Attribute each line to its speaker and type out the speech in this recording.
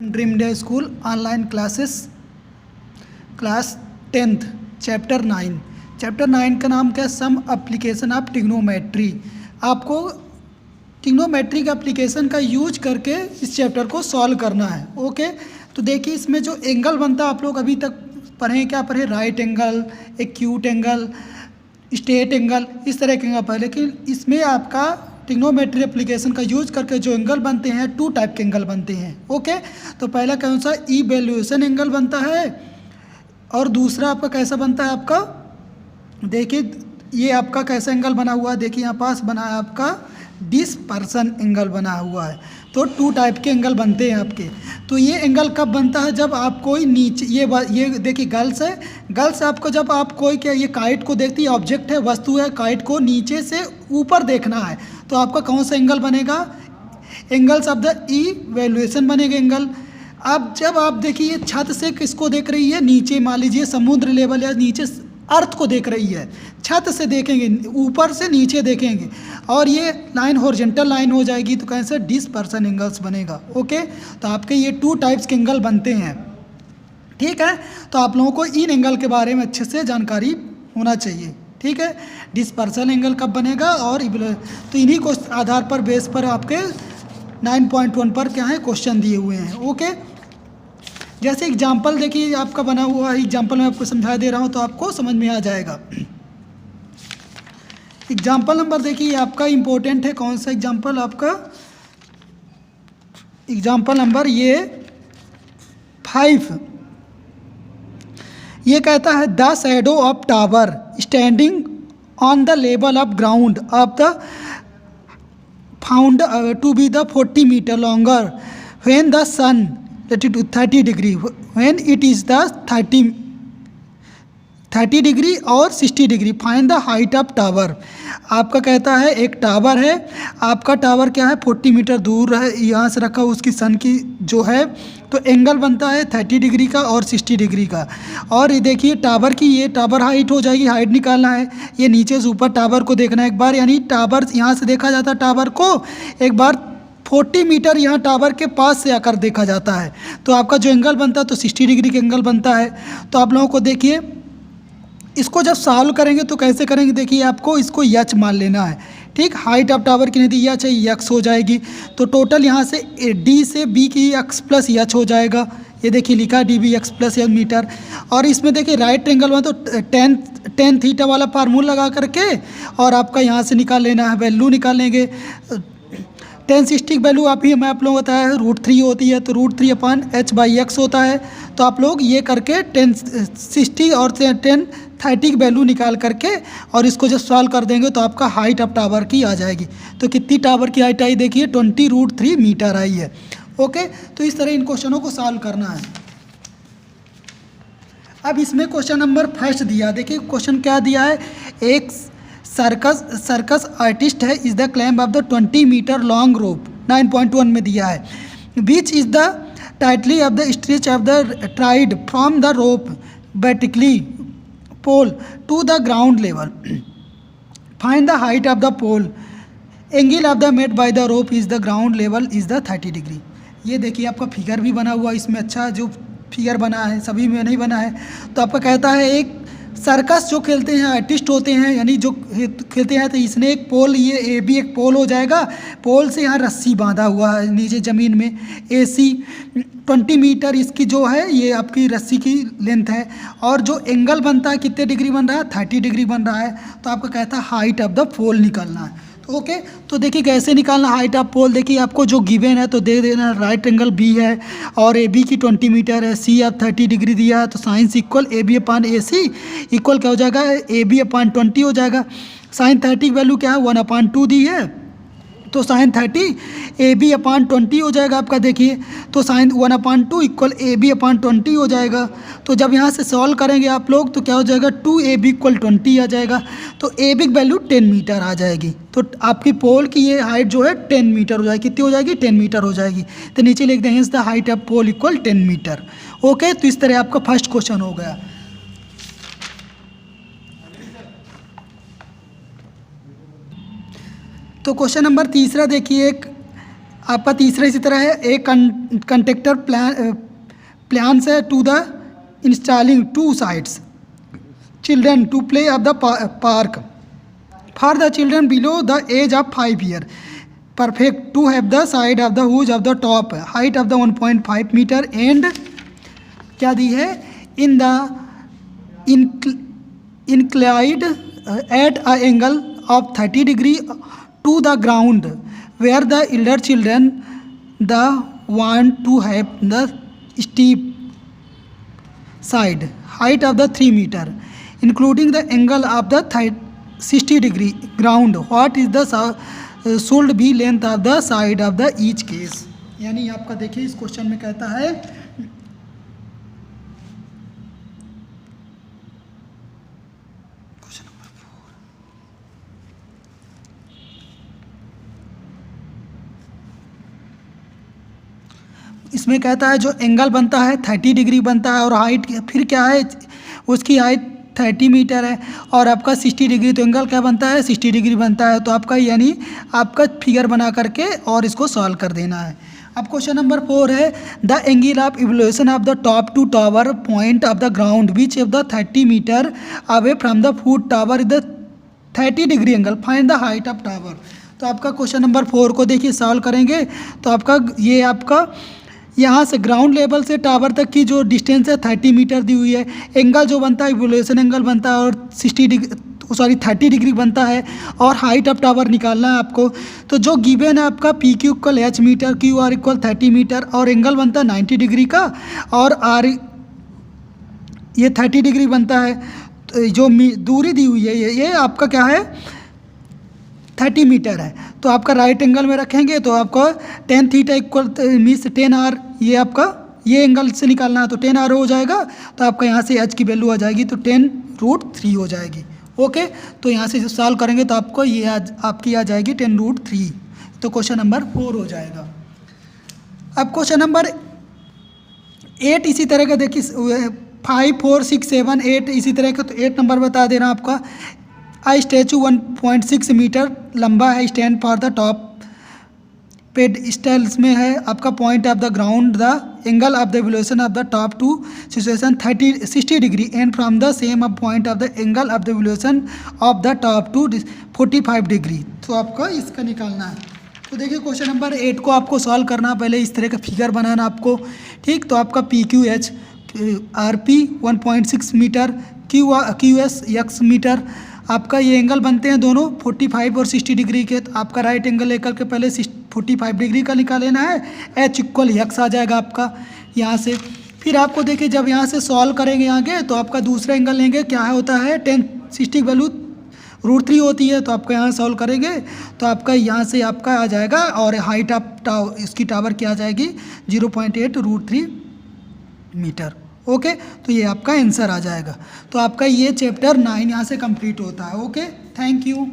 Speaker 1: Dream India school online classes class 10th chapter 9 का नाम क्या है? Some application of trigonometry. आपको ट्रिग्नोमेट्री का एप्लीकेशन का यूज करके इस चैप्टर को सॉल्व करना है। ओके, तो देखिए इसमें जो एंगल बनता है आप लोग अभी तक पढ़े क्या पढ़े? Right angle, acute angle, straight angle, इस तरह के एंगल पढ़े। लेकिन इसमें आपका ट्रिग्नोमेट्री एप्लीकेशन का यूज करके जो एंगल बनते हैं 2 टाइप के एंगल बनते हैं। ओके, तो पहला कौन सा? इवैल्यूएशन एंगल बनता है और दूसरा आपका कैसा बनता है? आपका देखिए ये आपका कैसा एंगल बना हुआ है? देखिए यहाँ पास बना है आपका डिस्पर्सन एंगल बना हुआ है। तो 2 टाइप के एंगल बनते हैं आपके। तो ये एंगल कब बनता है? जब आप कोई नीचे ये देखिए गर्ल्स है, गर्ल्स आपको जब आप कोई क्या ये काइट को देखती है, ऑब्जेक्ट है, वस्तु है, काइट को नीचे से ऊपर देखना है तो आपका कौन सा एंगल बनेगा? एंगल्स ऑफ द इवैल्यूएशन बनेगा एंगल। अब जब आप देखिए छत से किसको देख रही है? नीचे, मान लीजिए समुद्र लेवल या नीचे अर्थ को देख रही है, छत से देखेंगे, ऊपर से नीचे देखेंगे और ये लाइन हॉरिजॉन्टल लाइन हो जाएगी तो कैसे? डिस्पर्सन एंगल्स बनेगा। ओके, तो आपके ये 2 टाइप्स के एंगल बनते हैं। ठीक है, तो आप लोगों को इन एंगल के बारे में अच्छे से जानकारी होना चाहिए। ठीक है, डिस्पर्सन एंगल कब बनेगा और तो इन्हीं को आधार पर बेस पर आपके 9.1 पर क्या है क्वेश्चन दिए हुए हैं। ओके, जैसे एग्जाम्पल देखिए आपका बना हुआ है, एग्जाम्पल मैं आपको समझा दे रहा हूँ तो आपको समझ में आ जाएगा। एग्जाम्पल नंबर देखिए आपका इम्पोर्टेंट है, कौन सा एग्जाम्पल आपका? एग्जाम्पल नंबर ये 5 ये कहता है the shadow of tower standing on the level of ground of the found to be the 40 metre longer when the sun latitude 30 degree when it is the 30 degree और 60 degree find the height of tower. आपका कहता है एक tower है, आपका tower क्या है 40 metre दूर है यहाँ से रखा, उसकी सन की जो है तो एंगल बनता है 30 डिग्री का और 60 डिग्री का। और ये देखिए टावर की ये टावर हाइट हो जाएगी, हाइट निकालना है, ये नीचे से ऊपर टावर को देखना है एक बार, यानी टावर यहाँ से देखा जाता है टावर को एक बार 40 मीटर यहाँ टावर के पास से आकर देखा जाता है तो आपका जो एंगल बनता है तो 60 डिग्री का एंगल बनता है। तो आप लोगों को देखिए इसको जब सॉल्व करेंगे तो कैसे करेंगे? देखिए आपको इसको यच मान लेना है। ठीक, हाइट ऑफ टावर की नहीं थी यच है, यक्स हो जाएगी तो टोटल यहाँ से डी से बी की एक्स प्लस यच हो जाएगा। ये देखिए लिखा D B X plus H metre. और इसमें देखिए राइट एंगल में तो टेन थीटा वाला फार्मूला लगा करके और आपका यहाँ से निकाल लेना है, वैल्यू निकाल लेंगे। टेन 60 वैल्यू आप लोगों को बताया है √3 होती है तो √3/h/x होता है। तो आप लोग ये करके 10 60 और 10 30 की वैल्यू निकाल करके और इसको जब सॉल्व कर देंगे तो आपका हाइट ऑफ टावर की आ जाएगी। तो कितनी टावर की हाइट आई? देखिए 20 √3 मीटर आई है। ओके, तो इस तरह इन क्वेश्चनों को सॉल्व करना है। अब इसमें क्वेश्चन नंबर फर्स्ट दिया, देखिए क्वेश्चन क्या दिया है? एक सर्कस आर्टिस्ट है is the climb of the 20 metre long rope 9.1 में दिया है which is the tightly of the stretch of the tried from the rope vertically pole to the ground level find the height of the pole angle of the made by the rope is the ground level is the 30 degree. ये देखिए आपका figure भी बना हुआ है इसमें, अच्छा जो फिगर बना है सभी में नहीं बना है। तो आपका कहता है एक सर्कस जो खेलते हैं आर्टिस्ट होते हैं यानी जो खेलते हैं तो इसने एक पोल, ये भी एक पोल हो जाएगा, पोल से यहाँ रस्सी बांधा हुआ है नीचे ज़मीन में AC 20 मीटर इसकी जो है ये आपकी रस्सी की लेंथ है और जो एंगल बनता है कितने डिग्री बन रहा है? 30 डिग्री बन रहा है। तो आपका कहता है हाइट ऑफ द पोल निकालना है। ओके, तो देखिए कैसे निकालना हाइट ऑफ पोल? देखिए आपको जो गिवन है तो दे देना राइट एंगल B है और AB की 20 मीटर है, C आप 30 डिग्री दिया है तो साइंस इक्वल AB/AC इक्वल क्या हो जाएगा? AB/20 हो जाएगा। साइन 30 वैल्यू क्या है? 1/2 दी है तो साइन 30 AB/20 हो जाएगा आपका। देखिए तो साइन 1/2 इक्वल AB/20 हो जाएगा। तो जब यहाँ से सॉल्व करेंगे आप लोग तो क्या हो जाएगा? 2AB = 20 आ जाएगा तो AB की वैल्यू 10 मीटर आ जाएगी। तो आपकी पोल की ये हाइट जो है 10 मीटर हो जाएगी। कितनी हो जाएगी? 10 मीटर हो जाएगी। तो नीचे लिख देंगे the height of pole equal 10 metre. Okay, तो इस तरह आपका फर्स्ट क्वेश्चन हो गया। तो क्वेश्चन नंबर तीसरा देखिए, एक आपका तीसरा इसी तरह है, ए कंडक्टर प्लान्स है to the installing two sides children to play of the park for the children below the age of 5 year perfect to have the side of the whose of the top height of the 1.5 metre and क्या दी है in the inclined at an angle of 30 degree to the ground where the elder children the want to have the steep side height of the 3 meter including the angle of the 60 degree ground what is the should be length of the side of the each case। यानी आपका देखिए इस question में कहता है इसमें कहता है जो एंगल बनता है 30 डिग्री बनता है और हाइट फिर क्या है उसकी हाइट 30 मीटर है और आपका 60 डिग्री तो एंगल क्या बनता है 60 डिग्री बनता है। तो आपका यानी आपका फिगर बना करके और इसको सॉल्व कर देना है। अब क्वेश्चन नंबर 4 है the angle of evolution of the top to tower point of the ground which of the 30 metre away from the foot tower is the 30 degree angle find the height of tower. तो आपका question number 4 को देखिए solve करेंगे तो आपका ये आपका यहाँ से ग्राउंड लेवल से टावर तक की जो डिस्टेंस है 30 मीटर दी हुई है। एंगल जो बनता है इवोल्यूशन एंगल बनता है और 30 डिग्री बनता है और हाइट ऑफ टावर निकालना है आपको। तो जो गिवन है आपका P Q equal H metre Q R equal 30 metre और एंगल बनता है 90 डिग्री का और आर ये 30 डिग्री बनता है। तो जो दूरी दी हुई है ये आपका क्या है 30 मीटर है। तो आपका राइट एंगल में रखेंगे तो आपको tan theta equal means 10 R ये आपका ये एंगल से निकालना है तो 10 आर हो जाएगा। तो आपका यहाँ से h की वैल्यू आ जाएगी तो 10√3 हो जाएगी। ओके तो यहाँ से सॉल्व करेंगे तो आपको ये आपकी आ जाएगी 10√3। तो क्वेश्चन नंबर 4 हो जाएगा। अब क्वेश्चन नंबर 8 इसी तरह का देखिए 5 4 6 7 8 इसी तरह का। तो 8 नंबर बता दे रहा आपका आई स्टैचू 1.6 मीटर लंबा है stand for the top pedestals में है आपका point of the ground the angle of the evolution of the top to situation 60 degree and from the same point of the angle of the evolution of the top to 45 degree. तो आपको इसका निकालना है। तो देखिए question number 8 को आपको solve करना पहले इस तरह का फिगर बनाना आपको ठीक। तो आपका P Q H R P 1.6 metre Q S X metre आपका ये एंगल बनते हैं दोनों 45 और 60 डिग्री के। तो आपका राइट एंगल लेकर के पहले 45 डिग्री का निकाल लेना है एच इक्वल एक्स आ जाएगा आपका यहाँ से। फिर आपको देखिए जब यहाँ से सॉल्व करेंगे आगे तो आपका दूसरा एंगल लेंगे क्या होता है 60 वैल्यू √3 होती है। तो आपका यहाँ सॉल्व करेंगे तो आपका यहाँ से आपका आ जाएगा और हाइट ऑफ इसकी टावर क्या आ जाएगी 0.8√3 मीटर। ओके तो ये आपका आंसर आ जाएगा। तो आपका ये चैप्टर 9 यहाँ से कंप्लीट होता है। Okay thank you.